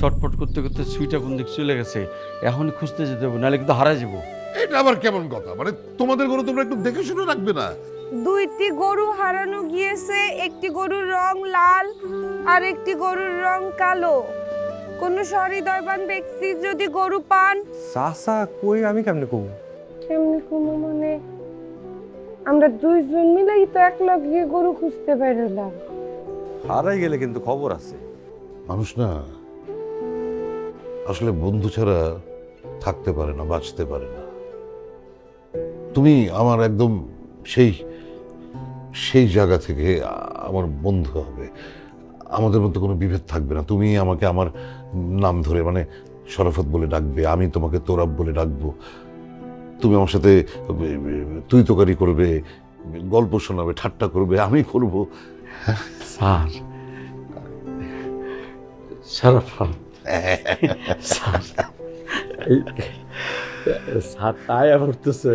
ছটফট করতে করতে সুইটা কোন দিক চলে গেছে, এখনই খুঁজতে যেতে হবে, নাহলে কিন্তু হারা যাবো। এটা আবার কেমন কথা? মানে তোমাদের গরু তোমরা একটু দেখে শুনে রাখবে না? দুইটি গরু হারানো গিয়েছে, একটি গরুর রং লাল আর একটি গরুর রং কালো। কোন সহৃদয়বান ব্যক্তি যদি গরু পান। চাচা কই, আমি কেমনে কব? কেমনি কোনো মানে আমরা দুইজন মিলেই তো এক লগে গরু খুঁজতে পারলাম। হারাই গেলে কিন্তু খবর আছে। মানুষ না আসলে বন্ধু ছাড়া থাকতে পারে না, বাঁচতে পারে না। তুমি আমার একদম সেই সেই জায়গা থেকে আমার বন্ধু হবে। আমাদের মধ্যে কোনো বিভেদ থাকবে না। তুমি আমাকে আমার নাম ধরে মানে শরাফত বলে ডাকবে, আমি তোমাকে তোরাব বলে ডাকবো। তুমি আমার সাথে তুই তোকারি করবে, গল্প শোনাবে, ঠাট্টা করবে, আমি করব। স্যার, শরাফত স্যার, স্যার তাই করতেছে।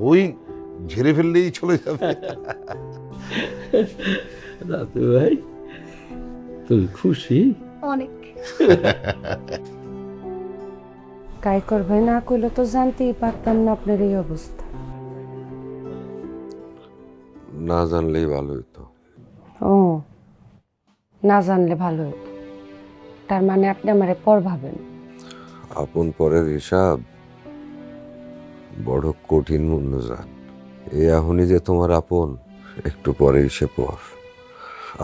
ওই ঝেড়ে ফেললেই চলে যাবে। রাতু ভাই, তুই খুশি? অনেক। কাইকর ভাই না কইলে তো জানতেই পারতাম না আপনার এই অবস্থা। না জানলেই ভালো হতো। ও, না জানলে ভালো হতো। তার মানে আপনি আমারে পর ভাবেন। আপন পরের হিসাব বড় কঠিন মূল্য জান। এই এখনই যে তোমার আপন, একটু পরেই সে পর।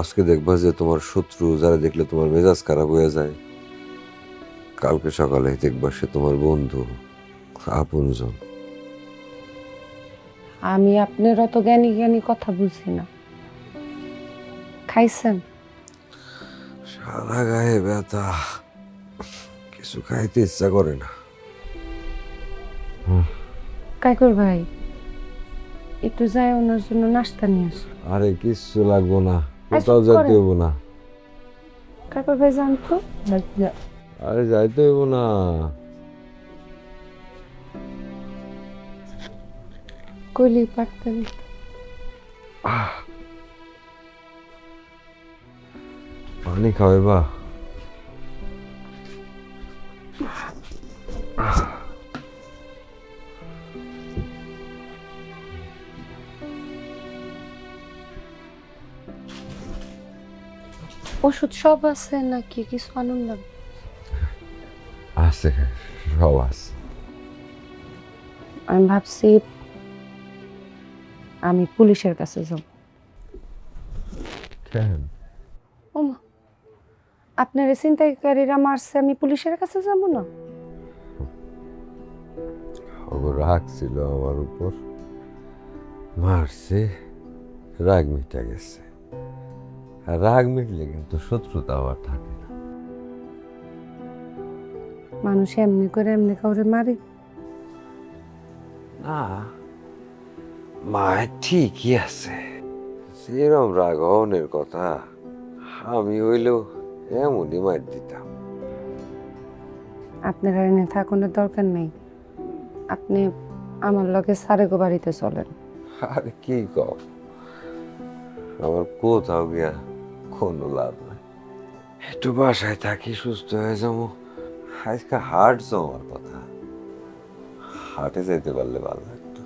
আজকে দেখবা যে তোমার শত্রু, যারা দেখলে তোমার মেজাজ খারাপ হয়ে যায়, কালকে সকালে দেখবা সে তোমার বন্ধু, আপনজন। আমি আপনার অত জ্ঞানী জ্ঞানী কথা বুঝি না। খাইছেন? সারা গায়ে ব্যথা, কিছু খাইতে ইচ্ছা করে না। কাইকর ভাই, একটু যাই ওনার জন্য নাস্তা নিয়ে আসো। আরে কিচ্ছু লাগবো না, আচ্ছা, কোথাও যেতে করেন। হবো না। কাইকর ভাই জান তো। আরে যাইতে হইব না। কইলেই পারতেন। পানি খাওয়াইবা? ওষুধ সব আছে নাকি কিছু আনন্দ লাগবে? আছে, সব আছে। আমি ভাবছি আমি পুলিশের কাছে যাব। কেন? ওমা, আপনার ছিনতাইকারীরা মারছে, আমি পুলিশের কাছে যাব না? ও রাগ ছিল আমার উপর, মারছে, রাগ মিটা গেছে। আর রাগ মিটলে কিন্তু শত্রুতা আবার থাকে না। মানুষ এমনি করে এমনি কাউরে মারে? না, মায়ের ঠিকই আছে। যেরম রাগ হওনের কথা, আমি হইলেও এমনই মার দিতাম। আপনার আর এনে থাকুনের দরকার নেই। আপনি আমার লগে সারেগো বাড়িতে চলেন। আর কি কও, আমার কোথাও গিয়া কোনো লাভ নাই। একটু বাসায় থাকি, সুস্থ হয়ে যাবো। আজকে হাট জমার কথা, হাটে যেতে পারলে ভালো লাগতো।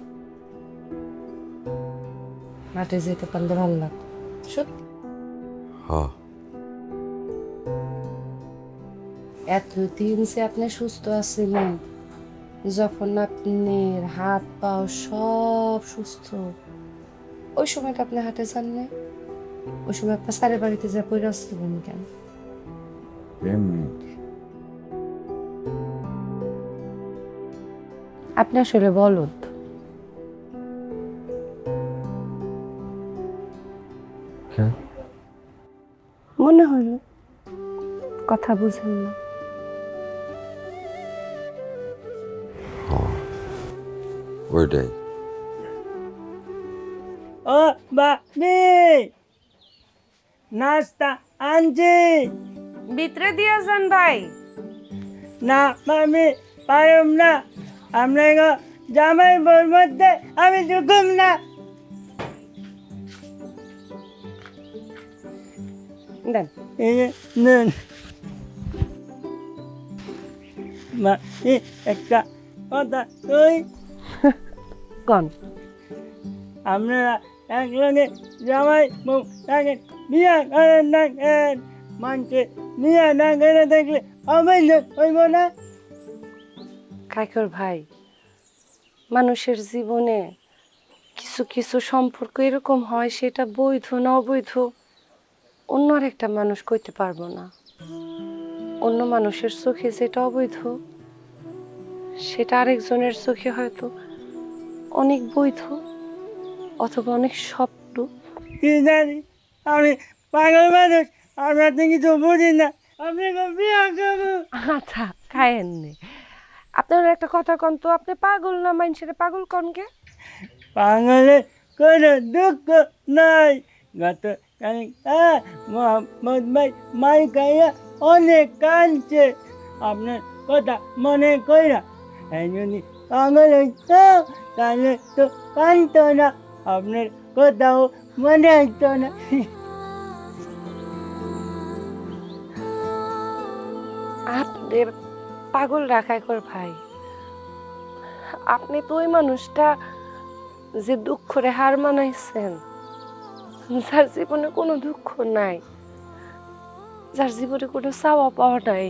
মাঠে যেতে পারলে ভালো লাগতো সত্যি। হ্যাঁ, এতদিন যে আপনি সুস্থ আছিলেন, যখন আপনার হাত পাও সব সুস্থ, ওই সময়টা আপনি হাটে যান না? ওই সময় আপনার সারে বাড়িতে যা পড়ে আসছিলেন কেন? এমনি আপনি আসলে বলদ। কেন? মনে হইল কথা বুঝেন না। ওইটাই। ও বাপরে, নাস্তা আনছি। ভিতরে দিয়ে যান ভাই। না আমি পারম না, আমরা জামাই বোর মধ্যে আমি ঢুকুম না। দেন। এই যে নেন। মা একটা কথা তুই কন আপনারা একলগে জামাই বউ থাকেন বিয়া করেন না কেন মানুষে বিয়া না করে দেখলে অবৈধ হইব না কাইকর ভাই, মানুষের জীবনে কিছু কিছু সম্পর্ক এরকম হয়, সেটা বৈধ না অবৈধ অন্য আরেকটা মানুষ কইতে পারবো না। অন্য মানুষের চোখে যেটা অবৈধ, সেটা আরেকজনের চোখে হয়তো অনেক বৈধ অথবা অনেক স্বপ্ন। কি জানি, আমি পাগল মানুষ, আমরা তো কিছু বুঝি না। আপনি বিয়া করবো আচ্ছা খায়েন নে। আপনার একটা কথা কন তো, আপনি পাগল না মানুষের পাগল কনকে? পাগলে কোনো দুঃখ নাই। গত কালকে মোহাম্মদ ভাই মাই খাইয়া অনেক কাঁদছে আপনার কথা মনে কইরা। এই যদি পাগল হইতো তাহলে তো কাঁদতো না, আপনার কথাও মনে হইতো না। আপনাদের পাগল রাখায় কর ভাই, আপনি তো ওই মানুষটা যে দুঃখরে হার মানাইছেন, যার জীবনে কোনো দুঃখ নাই, যার জীবনে কোনো চাওয়া পাওয়া নাই।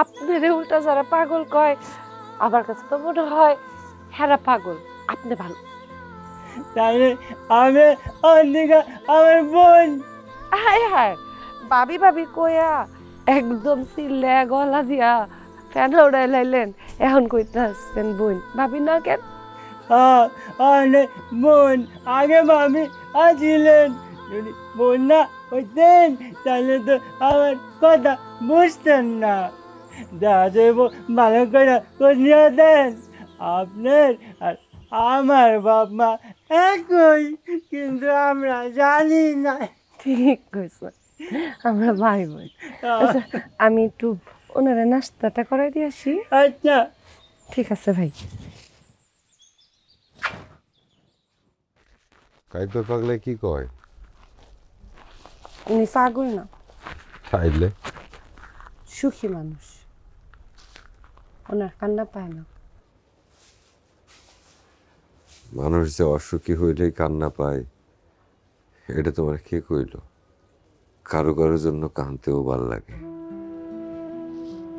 আপনার উল্টা যারা পাগল কয়, আমার কাছে তো মনে হয় হেরা পাগল, আপনি ভালো। তাহলে আমি অন্যদিকে আমার বোন হায় হায়, ভাবি ভাবি কইয়া একদম চিল্লা গলা দিয়া ফ্যান উড়াই লাইলেন, এখন কইতে আসছেন বোন। ভাবি না কেন? অনেক বোন আগে ভাবি আছিলেন, যদি বোন না হইতেন তাহলে তো আমার কথা বুঝতেন না। দাদব ভালো করে করিয়া দেন, আপনার আর আমার বাপ মা একই, কিন্তু আমরা জানি না। ঠিক কইছে, আমরা ভাই বোন। আচ্ছা, আমি একটু ওনারা নাস্তাটা করাই দিয়ে আসি। আচ্ছা, ঠিক আছে ভাই। কাইকর পাগলে কি কয়? উনি পাগল না, খাইলে সুখী মানুষ, ওনার কান্না পায় না। মানুষ যে অসুখী হইলেই কান্না পায়, এটা তোমার কে কইল? কারো কারোর জন্য কাঁদতেও ভাল লাগে।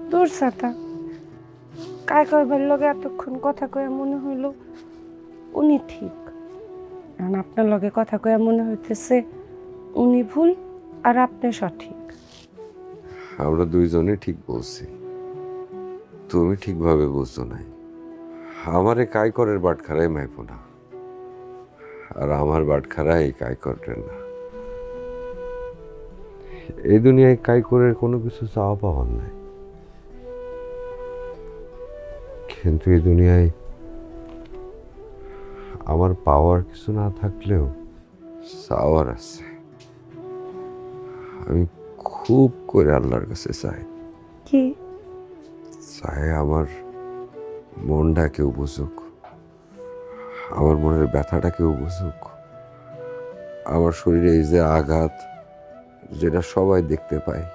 দূর সাতা, কায় করবার লগে এতক্ষণ কথা কয়ে মনে হইল উনি ঠিক, কারণ আপনার লগে কথা কয়ে মনে হইতেছে উনি ভুল আর আপনি সঠিক। আমরা দুইজনে ঠিক বলছি, তুমি ঠিকভাবে বুঝছো নাই। আমারে কাইকরের বাটখারাই মাইপো না, আর আমার বাটখারা এই কাইকরের না। এই দুনিয়ায় কাইকরের কোনো কিছু চাওয়া পাওয়ার নাই, কিন্তু এই দুনিয়ায় আমার পাওয়ার কিছু না থাকলেও চাওয়ার আছে। আমি খুব করে আল্লাহর কাছে চাই, কি? চাই আমার মনটা কেউ বুঝুক, আমার মনের ব্যথাটা কেউ বুঝুক, আমার শরীরে এই যে আঘাত, যেটা সবাই দেখতে পায়,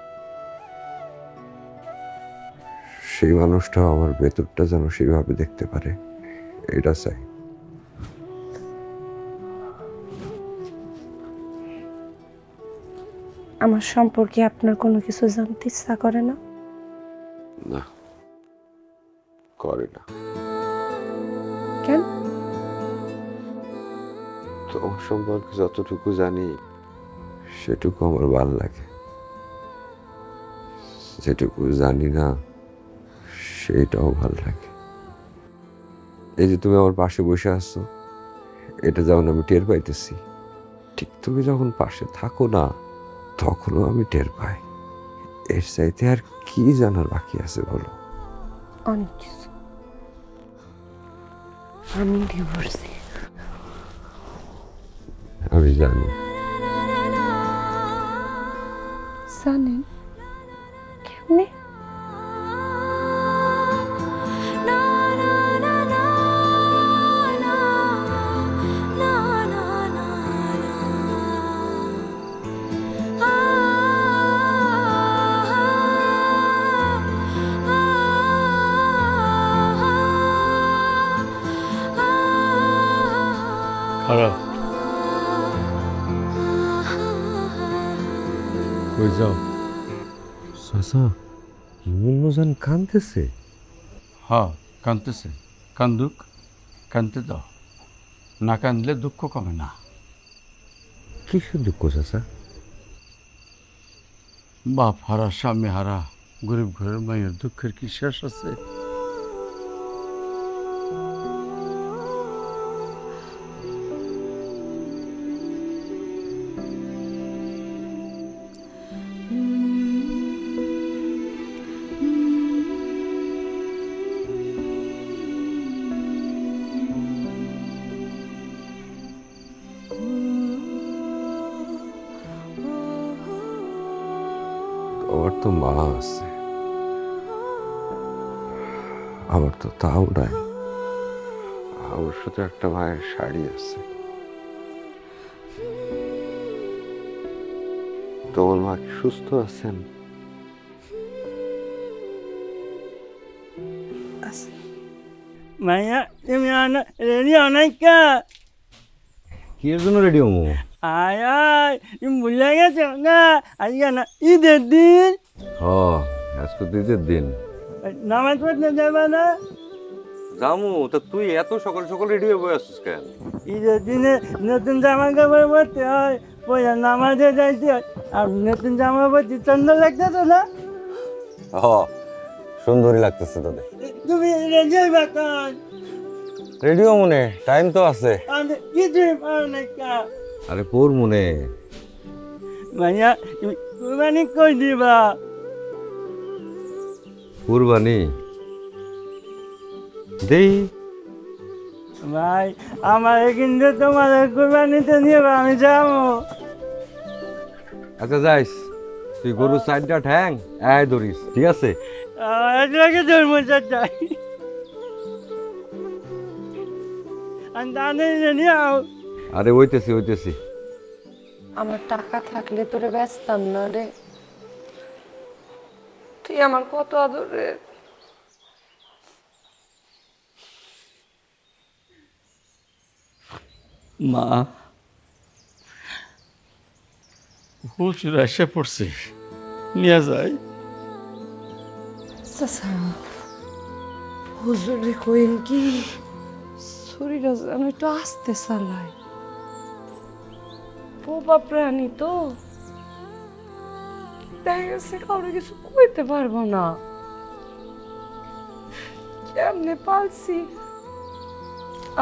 সেই মানুষটাও আমার ভেতরটা যেন সেইভাবে দেখতে পারে, এটা চাই। আমার সম্পর্কে আপনার কোনো কিছু জানতে ইচ্ছা করে না? না, করে না। কেন? তোমার সম্পর্কে যতটুকু জানি সেটুকু আমার ভালো লাগে, যেটুকু জানি না সেইটাও ভালো লাগে। এই যে তুমি আমার পাশে বসে আছো, এটা যেমন আমি টের পাইতেছি, ঠিক তুমি যখন পাশে থাকো না, তখনও আমি টের পাই। এর চাইতে আর কি জানার বাকি আছে বলো? অনেক কিছু। আমি ডিভোর্সি। আমি জানি। জানেন কেমনে? কই যাও? চাচা মুন্নুজান কাঁদতেছে। হ্যাঁ, কাঁদতেছে। কান্দুক, কাঁদতে দাও। না কাঁদলে দুঃখ কমে না। কিসের দুঃখ চাচা? বাপ হারা, স্বামী হারা, গরিব ঘরের মায়ের দুঃখের কি শেষ আছে? তোমার তো মা আছে, আমার তো তাও নাই। আমার সাথে একটা মায়ের শাড়ি আছে। তোমার মা কি সুস্থ আছেন? মাইয়া তুমি আনা রেডি অনেকা কি এর জন্য রেডি হমু? আয় আয় তুমি ভুলে গেছো না আজকে না ঈদের দিন হ, আজকে তো ঈদের দিন। নামাজ পড়তে যাবে না? জামু, তা তুই এত সকাল সকাল রেডি হয়ে বসে আছিস কেন? ঈদের দিনে নতুন জামা কাপড় পরতে হয়, পয়লা নামাজে যাইতে হয়। আর নতুন জামা পরতে সুন্দর লাগতেছে না? হ, সুন্দরই লাগতেছে তোদের। তুমি রেডি হইবা কখন? রেডিও মনে টাইম তো আছে। আমি কিছুই পারো না কা। আরে পোর মনে। মাইয়া তুমি কুরবানি কই দিবা? কুরবানি দেই। ভাই আমার কিন্তু তোমার কুরবানিতে নিবা, আমি যাবো। আচ্ছা যাইস, তুই গরু চারটা ঠ্যাং ধরিস, ঠিক আছে? এটাকে ধর্ম চাই আমি তাদের নিয়ে আও। আরে হইতেছি হইতেছি। আমার টাকা থাকলে তোরে ব্যস্তাম না রে। তুই আমার কত আদরের। মা, হুজুর এসে পড়ছে, নিয়ে যায়। চাচা, হুজুরে কইন কি শরীরটা যেন একটু আস্তে চালায়। পোপা প্রাণী তো, দেখা গেছে কাউরে কিছু কইতে পারবো না। কেমনে পালছি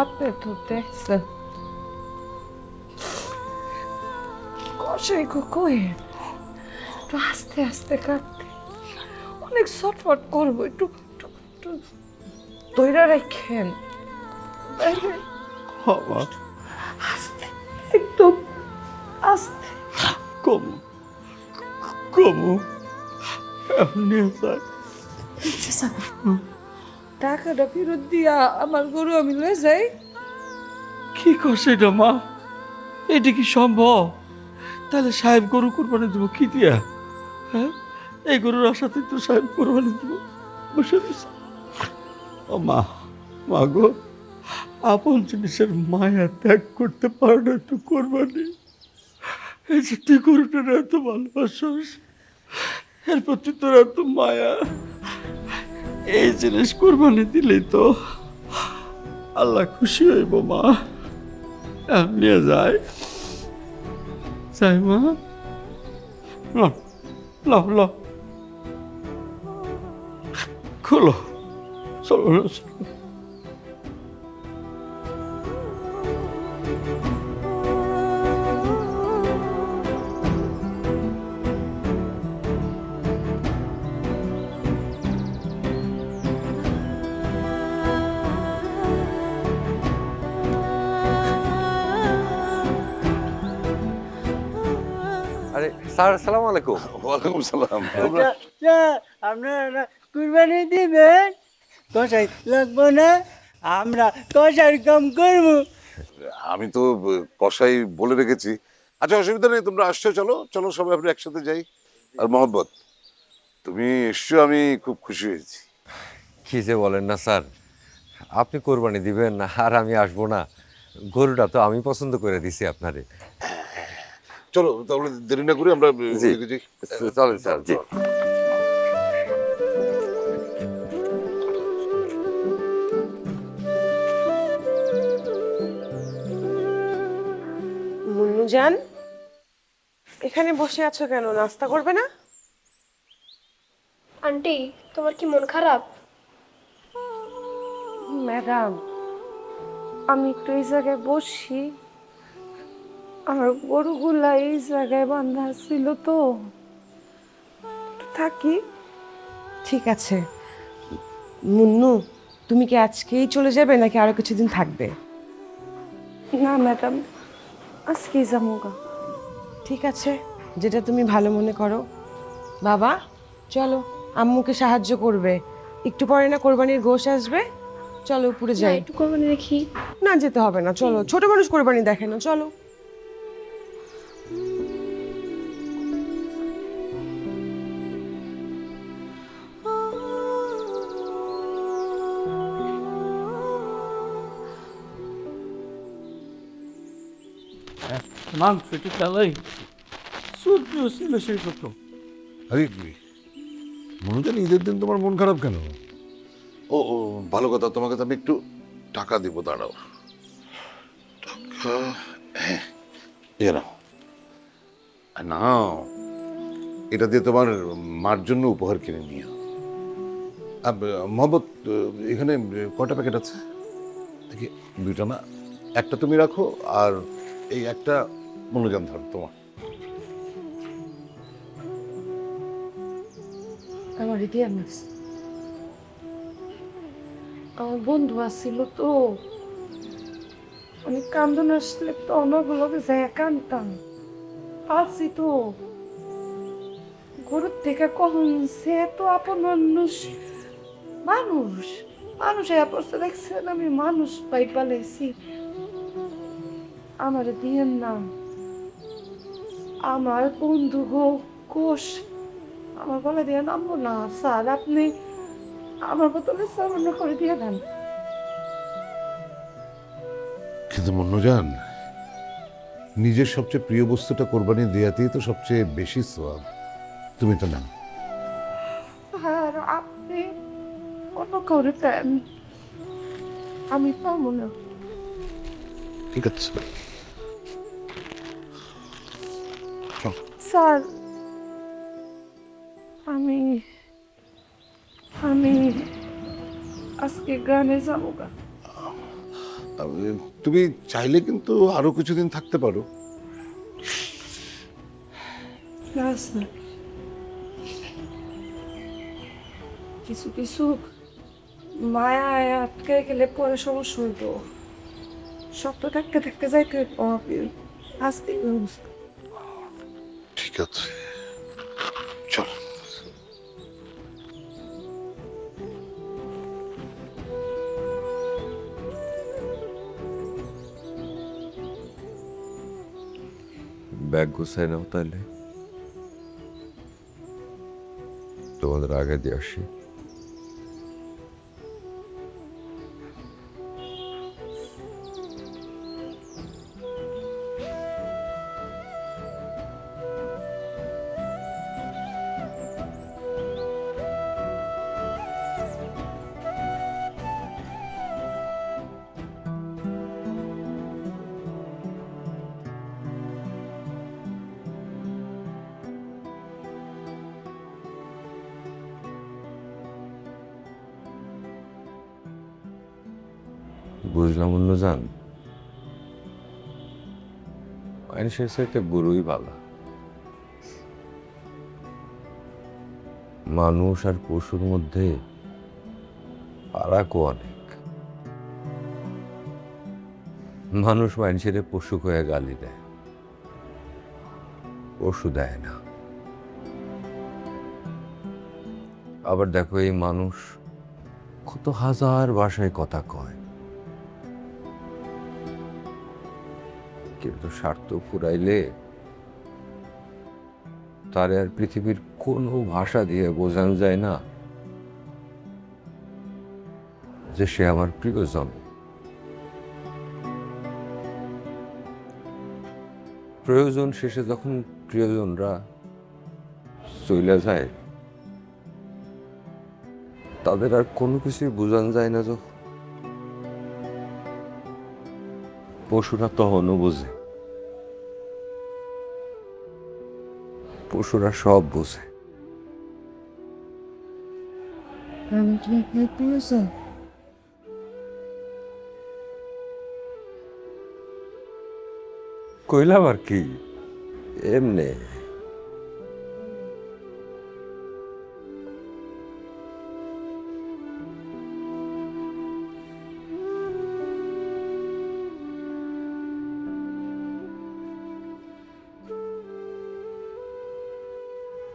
আপনি তো দেখছেন। কষাই কয়ে একটু আস্তে আস্তে কাটতে অনেক ছটফট করবো, একটু দইরা রাখেন। আস্তে, একদম আস্তে। কমু, কমু, এখন নিয়ে যায়। টাকাটা ফেরত দিয়া আমার গরু আমি লয়ে যাই। কি করছে এটা মা? এটা কি সম্ভব? তাহলে সাহেব গরু কোরবানি দেবো কি দিয়া? হ্যাঁ, এই গরুর আশাতে তো সাহেব কোরবানি দেবো বসে রয়েছে। ও মা, মা গো, আপন জিনিসের মায়া ত্যাগ করতে পারো না একটু কোরবানি। এই যে তুই গরুটার এত ভালোবাসিস, এর প্রতি তোর এত মায়া, এই জিনিস কোরবানি দিলেই তো আল্লাহ খুশি হইব মা। নিয়ে যায়, যাই মা। লাও, লাও, লাও, খোলো, চলো, চলো। আরে স্যার, আসসালামু আলাইকুম। ওয়ালাইকুম সালাম। আপনারা কুরবানি দিবেন? কষাই লাগবো না, আমরা কষাই কম করবো। আমি তো কসাই বলে রেখেছি। আচ্ছা, অসুবিধা নেই, তোমরা আসছো, চলো চলো সবাই আমরা একসাথে যাই। আর মোহাম্মদ, তুমি এসছো, আমি খুব খুশি হয়েছি। কি যে বলেন না স্যার, আপনি কোরবানি দিবেন আর আমি আসবো না? গরুটা তো আমি পছন্দ করে দিছি আপনারে। চলো তাহলে দেরি না করে আমরা জি। ওদিকে যাই। চলেন স্যার, জি। মুন্নুজান, এখানে বসে আছো কেন? নাস্তা করবে না? আন্টি, তোমার কি মন খারাপ? ম্যাডাম, আমি একটু এই জায়গায় বসি। আমার গরুগুলা এই জায়গায় বাঁধা ছিল তো, একটু থাকি। ঠিক আছে। মুন্নু, তুমি কি আজকেই চলে যাবে নাকি আরো কিছুদিন থাকবে? না ম্যাডাম, আজকেই যামুগা। ঠিক আছে, যেটা তুমি ভালো মনে করো। বাবা, চলো আম্মুকে সাহায্য করবে। একটু পরে না কোরবানির গোশ আসবে, চলো উপরে না, যাই। একটু কোরবানি দেখি। না, যেতে হবে না, চলো। ছোট মানুষ কোরবানি দেখে না, চলো। মাংস একটু চালাই সবজিও ছিল সেই কত। আরে মনুজান, ঈদের দিন তোমার মন খারাপ কেন? ও ও, ভালো কথা, তোমাকে তো আমি একটু টাকা দিব, দাঁড়াও। টাকা, হ্যাঁ, এ নাও। নাও, এটা দিয়ে তোমার মার জন্য উপহার কিনে নিও। মোহাম্মদ, এখানে কয়টা প্যাকেট আছে দেখি? দুইটা না, একটা তুমি রাখো, আর এই একটা মনুজান ধর তোমার। আমার ইতিহাস মিস, আমার বন্ধু আসছিল তো, অনেক কান্দন আসলে তো অনগুলোকে যায় কানতাম। আছি তো গরুর থেকে কখন সে তো আপন মানুষ, মানুষ মানুষ পড়ছে দেখছেন, আমি মানুষ পাই পালাইছি। আমার দিয়েন না, আমার বন্ধু হোক কোষ, আমার গলা দিয়ে নামবো না স্যার। আপনি আমার বোতলে সামান্য করে দিয়ে দেন। কিন্তু মন্নুজান, নিজের সবচেয়ে প্রিয় বস্তুটা কোরবানি দেয়াতেই তো সবচেয়ে বেশি সওয়াব। তুমি তো না। আর আপনি অন্য কাউরে দেন, আমি পাবো না। ঠিক আছে, চল। স্যার, আমি আমি আজকে গ্রামে যাবো গা। তুমি চাইলে কিন্তু আরো কিছুদিন থাকতে পারো। না স্যার, কিছু কিছু মায়া আটকে গেলে পরে সমস্যা হইব। সপ্তাহ থাকতে থাকতে যাইতে আজকে ঠিক আছে, চল। ব্যাগ গুছাই নাও তাহলে, তোমাদের আগে দিয়ে আসি। বুঝলাম অন্যজান, মানুষের সাথে বুড়োই ভালো। মানুষ আর পশুর মধ্যে ফারাকও অনেক। মানুষ মানুষের পশু কয়ে গালি দেয়, পশু দেয় না। আবার দেখো, এই মানুষ কত হাজার ভাষায় কথা কয়, কিন্তু স্বার্থ ফুরাইলে তার আর পৃথিবীর কোনো ভাষা দিয়ে বোঝানো যায় না যে সে আমার প্রিয়জন। প্রয়োজন শেষে যখন প্রিয়জনরা চলে যায়, তাদের আর কোনো কিছুই বোঝান যায় না। যখন পশুরা তখনও বোঝে, পশুরা সব বোঝে। আমি কি আপনার প্রিয়জন? কইলাম আর কি, এমনে।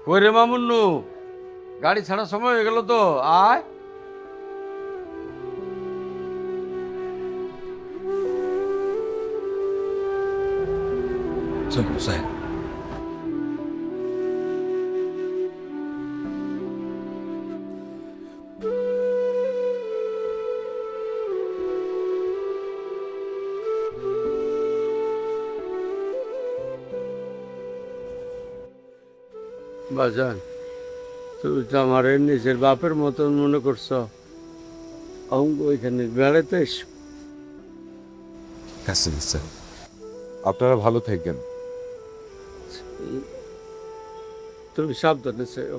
কই রে মামুন্নু, গাড়ি ছাড়ার সময় হয়ে গেল তো, আয়। চলো যাই। বাজান, তুমি তো আমার নিজের বাপের মতন মনে করছো। অঙ্গ ওইখানে বেড়াতে এসো। আপনারা ভালো থাকেন। তুমি সাবধানে চেও।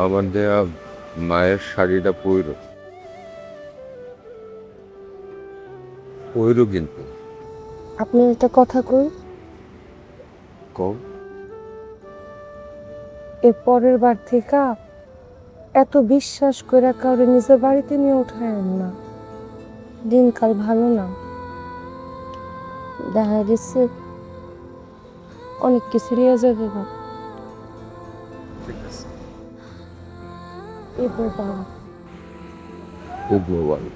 আমার দেয়া মায়ের শাড়িটা পইরো কিন্তু আপনি একটা কথা কই, কম। এর পরের বার থেকে এত বিশ্বাস করে কাউরে নিজের বাড়িতে নিয়ে উঠায়েন না। দিনকাল ভালো না, দেখা গেছে অনেক কিছু নিয়ে যাবে। ঠিক আছে, এবার বাবা খুব ভালো।